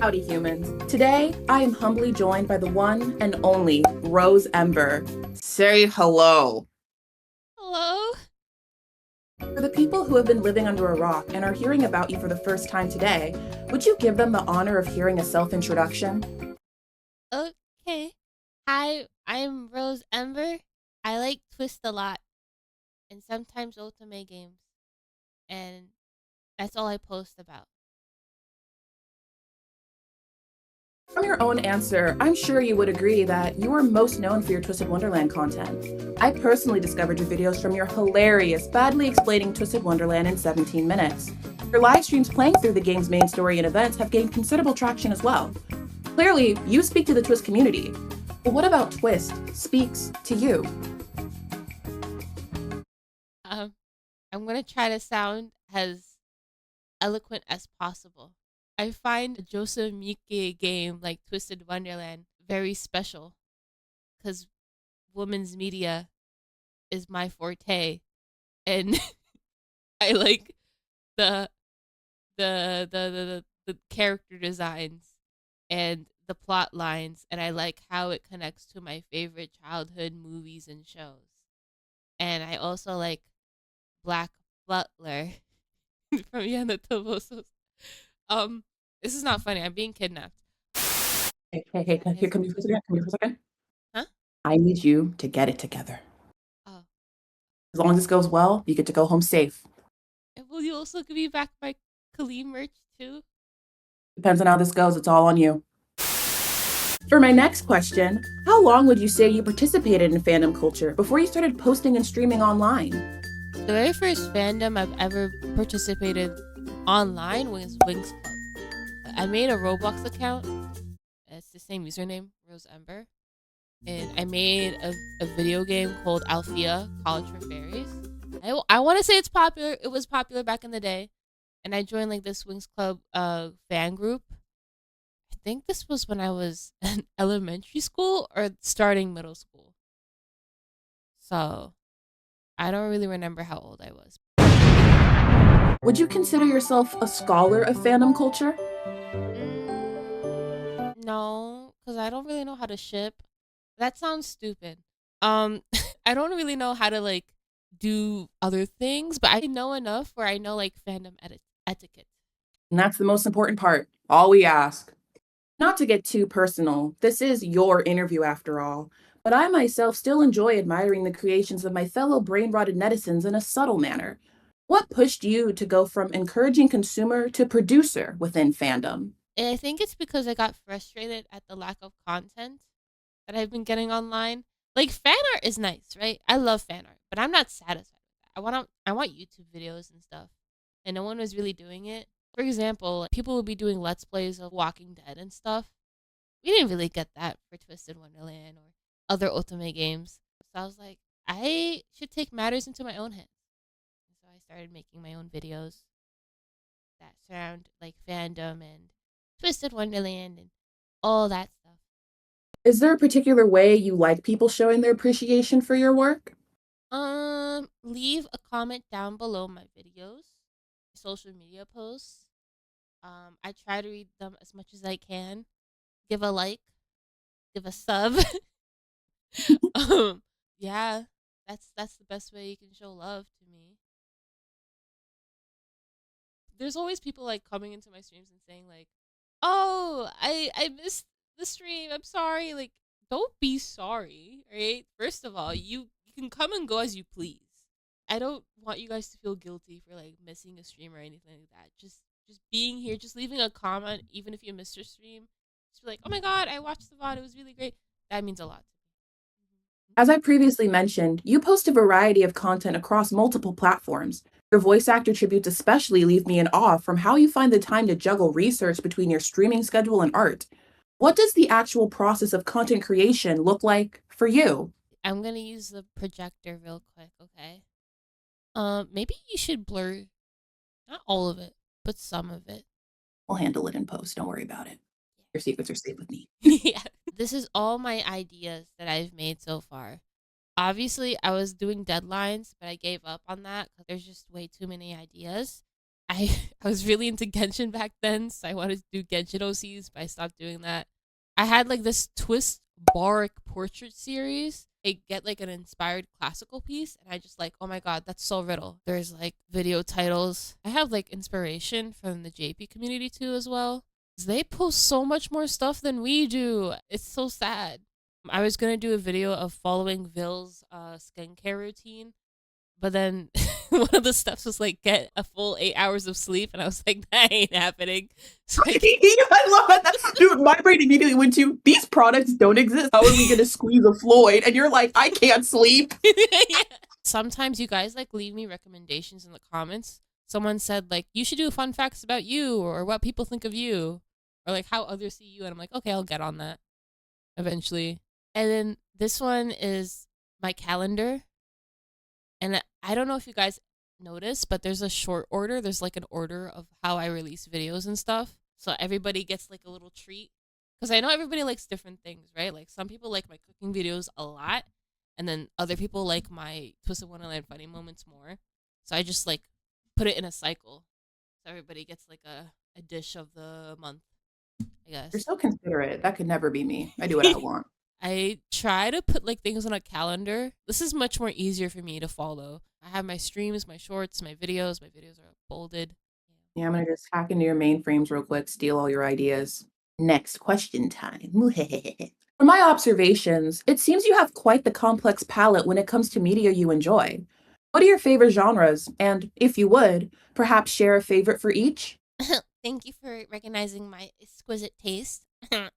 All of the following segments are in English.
Howdy, humans. Today, I am humbly joined by the one and only RoseEmber. Say hello. Hello. For the people who have been living under a rock and are hearing about you for the first time today, would you give them the honor of hearing a self-introduction? Okay. Hi, I'm Rose Ember. I like Twist a lot and sometimes Otome games. And that's all I post about. From your own answer, I'm sure you would agree that you are most known for your Twisted Wonderland content. I personally discovered your videos from your hilarious, badly explaining Twisted Wonderland in 17 minutes. Your live streams playing through the game's main story and events have gained considerable traction as well. Clearly, you speak to the Twist community. But what about Twist speaks to you? Um, I'm gonna try to sound as eloquent as possible. I find a Joseph Miike game like Twisted Wonderland very special because women's media is my forte, and I like the the character designs and the plot lines, and I like how it connects to my favorite childhood movies and shows. And I also like Black Butler from Yana Toboso. Um, this is not funny. I'm being kidnapped. Hey, here, come here for a second. Come here for a second. Huh? I need you to get it together. Oh, As long as this goes well, you get to go home safe. and will you also give me back my Kali merch too? Depends on how this goes, it's all on you. For my next question, how long would you say you participated in fandom culture before you started posting and streaming online? The very first fandom I've ever participated online was Wings Club. I made a Roblox account. It's the same username, Rose Ember. And I made a video game called Althea College for Fairies. I want to say it's popular. It was popular back in the day. And I joined like this Wings Club fan group. I think this was when I was in elementary school or starting middle school. So I don't really remember how old I was. Would you consider yourself a scholar of fandom culture? No, because I don't really know how to ship. That sounds stupid. I don't really know how to like do other things, but I know enough where I know like fandom etiquette. And that's the most important part. All we ask. Not to get too personal, this is your interview after all, but I myself still enjoy admiring the creations of my fellow brain rotted netizens in a subtle manner. What pushed you to go from encouraging consumer to producer within fandom? And I think it's because I got frustrated at the lack of content that I've been getting online. Like fan art is nice, right? I love fan art, but I'm not satisfied with that. I want YouTube videos and stuff, and no one was really doing it. For example, people would be doing let's plays of Walking Dead and stuff. We didn't really get that for Twisted Wonderland or other Ultimate games. So I was like, I should take matters into my own hands. And so I started making my own videos that surround like fandom and Twisted Wonderland and all that stuff. Is there a particular way you like people showing their appreciation for your work? Leave a comment down below my videos, social media posts. I try to read them as much as I can. Give a like, give a sub. um, yeah, that's the best way you can show love to me. There's always people like coming into my streams and saying like, "Oh, I missed the stream. I'm sorry." Like, don't be sorry, right? First of all, you can come and go as you please. I don't want you guys to feel guilty for like missing a stream or anything like that. Just being here, just leaving a comment, even if you missed your stream. Just be like, "Oh my god, I watched the VOD. It was really great." That means a lot to me. As I previously mentioned, you post a variety of content across multiple platforms. Your voice actor tributes especially leave me in awe from how you find the time to juggle research between your streaming schedule and art. What does the actual process of content creation look like for you? I'm gonna use the projector real quick, okay? Maybe you should blur not all of it, but some of it. I'll handle it in post, don't worry about it. Your secrets are safe with me. Yeah. This is all my ideas that I've made so far. Obviously, I was doing deadlines, but I gave up on that because there's just way too many ideas. I was really into Genshin back then, so I wanted to do Genshin OCs, but I stopped doing that. I had like this Twist Boric portrait series. I get like an inspired classical piece, and I just like, oh my god, that's so riddle. There's like video titles. I have like inspiration from the JP community too as well. They post so much more stuff than we do. It's so sad. I was gonna do a video of following Ville's skincare routine, but then one of the steps was like get a full 8 hours of sleep, and I was like, that ain't happening. So I love that. Dude, my brain immediately went to, these products don't exist. How are we going to squeeze a Floyd? And you're like, I can't sleep. Yeah. Sometimes you guys like leave me recommendations in the comments. Someone said like, you should do fun facts about you or what people think of you or like how others see you. And I'm like, okay, I'll get on that eventually. And then this one is my calendar. And I don't know if you guys notice, but there's a short order. There's like an order of how I release videos and stuff. So everybody gets like a little treat. Because I know everybody likes different things, right? Like some people like my cooking videos a lot. And then other people like my Twisted Wonderland funny moments more. So I just like put it in a cycle. So everybody gets like a dish of the month, I guess. You're so considerate. That could never be me. I do what I want. I try to put like things on a calendar. This is much more easier for me to follow. I have my streams, my shorts, my videos. My videos are bolded. Yeah, I'm going to just hack into your mainframes real quick, steal all your ideas. Next question time. From my observations, it seems you have quite the complex palette when it comes to media you enjoy. What are your favorite genres? And if you would, perhaps share a favorite for each? Thank you for recognizing my exquisite taste. I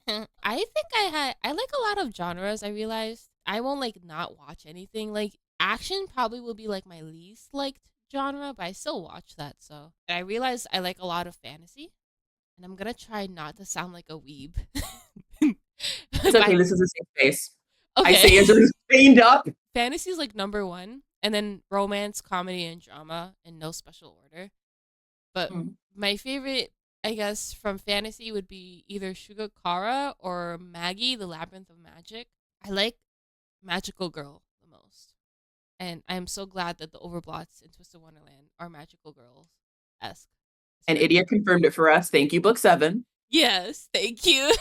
think I like a lot of genres. I realized I won't like not watch anything. Like action probably will be like my least liked genre, but I still watch that. So and I realized I like a lot of fantasy, and I'm gonna try not to sound like a weeb. It's okay, this is a safe space. Okay. I say as you're stained up. Fantasy is like number one, and then romance, comedy, and drama in no special order. But my favorite, I guess, from fantasy would be either Shugakara or Maggie, the Labyrinth of Magic. I like Magical Girl the most. And I'm so glad that the Overblots in Twisted Wonderland are Magical Girls-esque. And Idiot confirmed it for us. Thank you, book 7. Yes, thank you.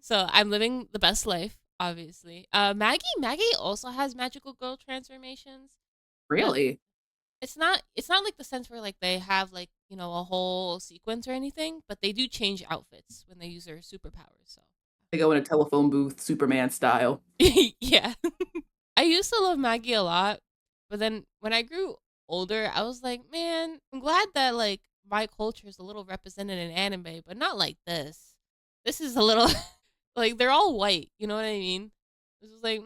So I'm living the best life, obviously. Maggie also has magical girl transformations. Really? It's not like the sense where like they have like, you know, a whole sequence or anything, but they do change outfits when they use their superpowers. So they go in a telephone booth, Superman style. Yeah. I used to love Maggie a lot, but then when I grew older, I was like, man, I'm glad that like my culture is a little represented in anime, but not like this. This is a little like they're all white, you know what I mean? This is like,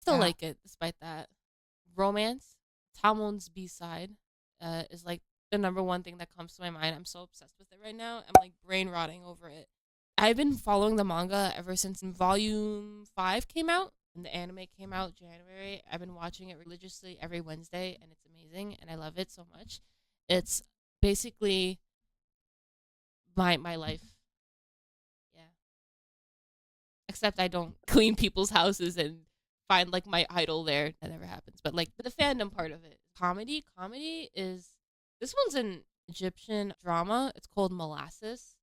still like it despite that. Romance, Tamon's B-side, is like the number one thing that comes to my mind. I'm so obsessed with it right now. I'm like brain rotting over it. I've been following the manga ever since volume 5 came out and the anime came out January. I've been watching it religiously every Wednesday, and it's amazing, and I love it so much. It's basically my life. Yeah. Except I don't clean people's houses and find like my idol there. That never happens. But like the fandom part of it. Comedy is, this one's an Egyptian drama. It's called Molasses.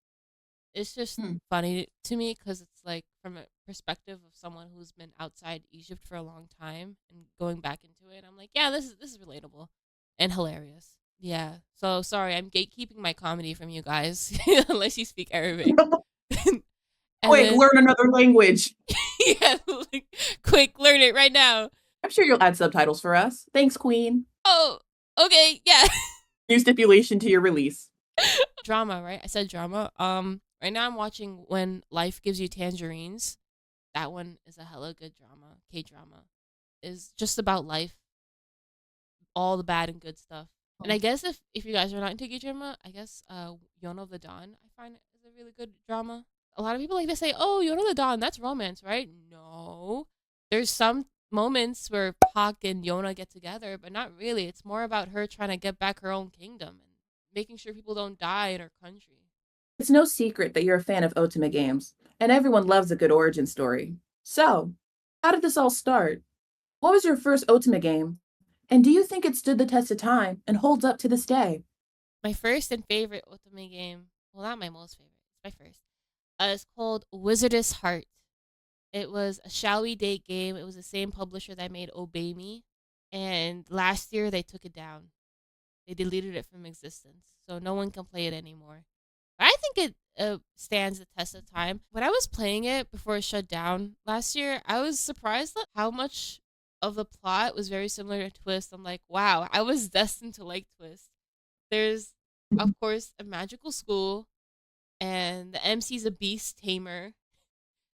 It's just funny to me because it's like from a perspective of someone who's been outside Egypt for a long time and going back into it. I'm like, yeah, this is relatable and hilarious. Yeah. So sorry, I'm gatekeeping my comedy from you guys unless you speak Arabic. Quick, learn another language. Yeah, like, quick, learn it right now. I'm sure you'll add subtitles for us. Thanks, Queen. Oh, okay, yeah. New stipulation to your release. Drama, right? I said drama. Right now I'm watching When Life Gives You Tangerines. That one is a hella good drama. K-drama. Is just about life. All the bad and good stuff. And I guess if you guys are not into K-drama, I guess Yona of the Dawn I find is a really good drama. A lot of people like to say, oh, Yona of the Dawn, that's romance, right? No. There's some moments where Pak and Yona get together, but not really. It's more about her trying to get back her own kingdom and making sure people don't die in her country. It's no secret that you're a fan of Otome games, and everyone loves a good origin story. So, how did this all start? What was your first Otome game? And do you think it stood the test of time and holds up to this day? My first and favorite otome game. Well, not my most favorite. It's my first. It's called Wizardess Heart. It was a shall we date game. It was the same publisher that made Obey Me, and last year they took it down. They deleted it from existence, so no one can play it anymore. But I think it stands the test of time. When I was playing it before it shut down last year, I was surprised at how much of the plot was very similar to Twist. I'm like, wow, I was destined to like Twist. There's, of course, a magical school, and the MC's a beast tamer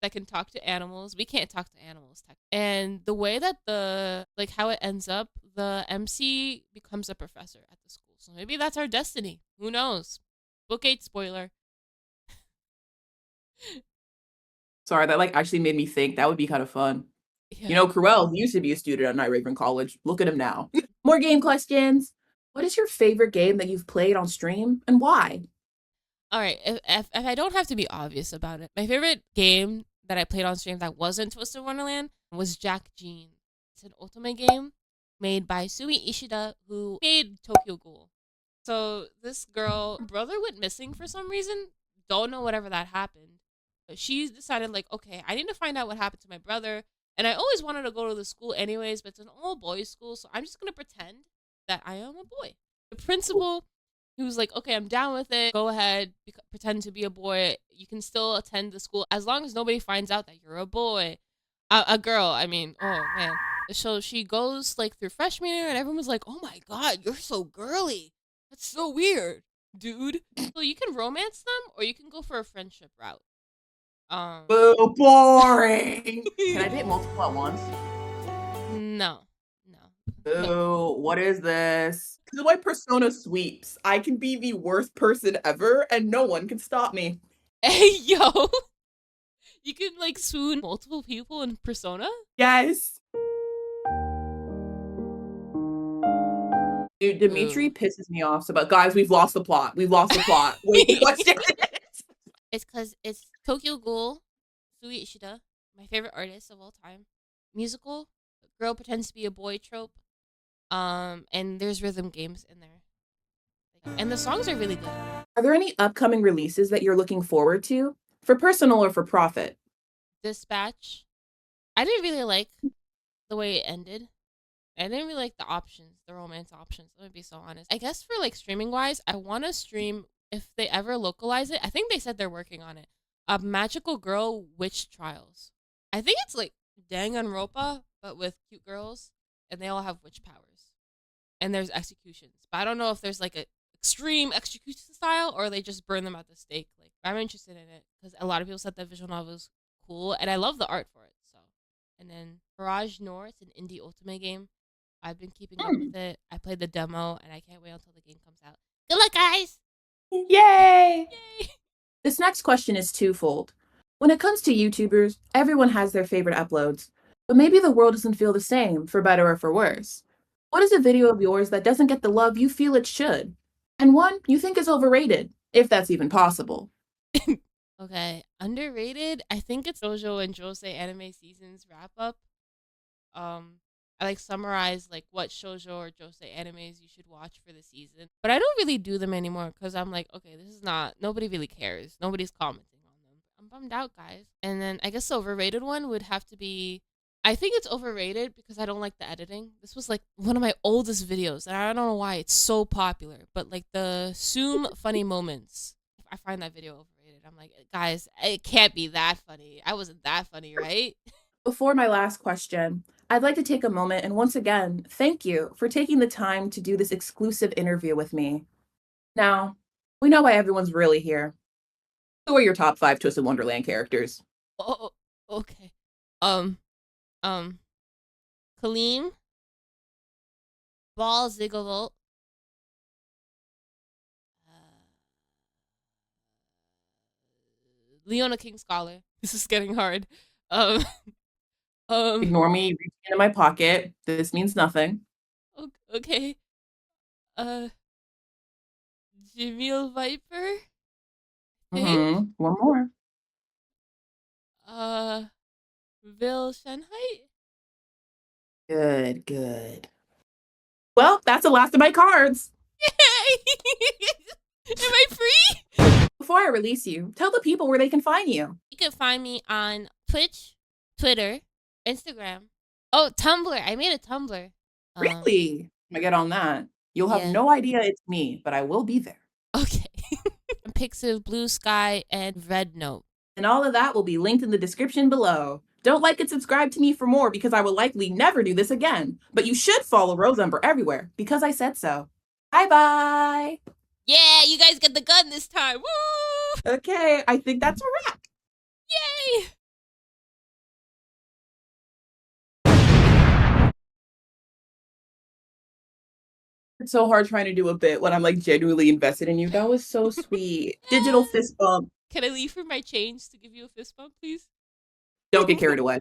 that can talk to animals. We can't talk to animals. And the way that like how it ends up, the MC becomes a professor at the school. So maybe that's our destiny. Who knows? Book 8 spoiler. Sorry, that like actually made me think that would be kind of fun. Yeah. You know, Cruel used to be a student at Night Raven College. Look at him now. More game questions. What is your favorite game that you've played on stream and why? All right. If I don't have to be obvious about it, my favorite game that I played on stream that wasn't Twisted Wonderland was Jack Jean. It's an ultimate game made by Sui Ishida, who made Tokyo Ghoul. So this girl brother went missing for some reason. Don't know whatever that happened. But she decided like, okay, I need to find out what happened to my brother. And I always wanted to go to the school anyways, but it's an all boys school, so I'm just gonna pretend that I am a boy. The principal, he was like, okay, I'm down with it. Go ahead, pretend to be a boy. You can still attend the school as long as nobody finds out that you're a boy. A girl, I mean. Oh man. So she goes like through freshman year, and everyone was like, "Oh my god, you're so girly. That's so weird, dude." So you can romance them, or you can go for a friendship route. Boo, boring. Can I date multiple at once? No, no. Boo, what is this? This is why Persona sweeps. I can be the worst person ever, and no one can stop me. Hey yo, you can like swoon multiple people in Persona. Yes. Dude, Dimitri Boo. pisses me off. So, but guys, we've lost the plot. We've lost the plot. Wait, what's it? It's because it's Tokyo Ghoul, Sui Ishida, my favorite artist of all time. Musical, girl pretends to be a boy trope. And there's rhythm games in there, and the songs are really good. Are there any upcoming releases that you're looking forward to, for personal or for profit? Dispatch. I didn't really like the way it ended. I didn't really like the options, the romance options. Let me be so honest. I guess for like streaming wise, I want to stream if they ever localize it. I think they said they're working on it. A magical girl witch trials. I think it's like Danganronpa, but with cute girls, and they all have witch powers. And there's executions, but I don't know if there's like a extreme execution style or they just burn them at the stake. Like I'm interested in it because a lot of people said that visual novel was cool, and I love the art for it. So, and then Mirage North, an indie ultimate game. I've been keeping up with it. I played the demo, and I can't wait until the game comes out. Good luck, guys! Yay! Yay! This next question is twofold. When it comes to YouTubers, everyone has their favorite uploads, but maybe the world doesn't feel the same, for better or for worse. What is a video of yours that doesn't get the love you feel it should? And one you think is overrated, if that's even possible. Okay, underrated. I think it's Dojo and Josei anime seasons wrap up. I like summarize like what shoujo or josei animes you should watch for the season, but I don't really do them anymore because I'm like, okay, this is not, nobody really cares, nobody's commenting on them. I'm bummed out, guys. And then I guess the overrated one would have to be, I think it's overrated because I don't like the editing. This was like one of my oldest videos, and I don't know why it's so popular, but like the Zoom funny moments, I find that video overrated. I'm like, guys, it can't be that funny. I wasn't that funny, right? Before my last question, I'd like to take a moment and once again thank you for taking the time to do this exclusive interview with me. Now, we know why everyone's really here. Who are your top 5 Twisted Wonderland characters? Oh, okay. Um, um, Kaleem, Ball Zigglebolt, Leona King Scholar. This is getting hard. Um, um, Ignore me reaching into my pocket. This means nothing. okay. Uh, Jamil Viper, I think. One more. Uh, Bill Shanghai. Good, good. Well, that's the last of my cards. Am I free? Before I release you, tell the people where they can find you. You can find me on Twitch, Twitter, Instagram. Oh, Tumblr. I made a Tumblr. Really? I get on that. You'll have Yeah. no idea it's me, but I will be there. Okay. Pixiv, Blue Sky, and Rednote. And all of that will be linked in the description below. Don't like and subscribe to me for more because I will likely never do this again. But you should follow RoseEmber everywhere because I said so. Bye-bye. Yeah, you guys get the gun this time. Woo! Okay, I think that's a wrap. Yay! It's so hard trying to do a bit when I'm like genuinely invested in you. That was so sweet. Digital fist bump. Can I leave for my change to give you a fist bump, please? Don't get carried away.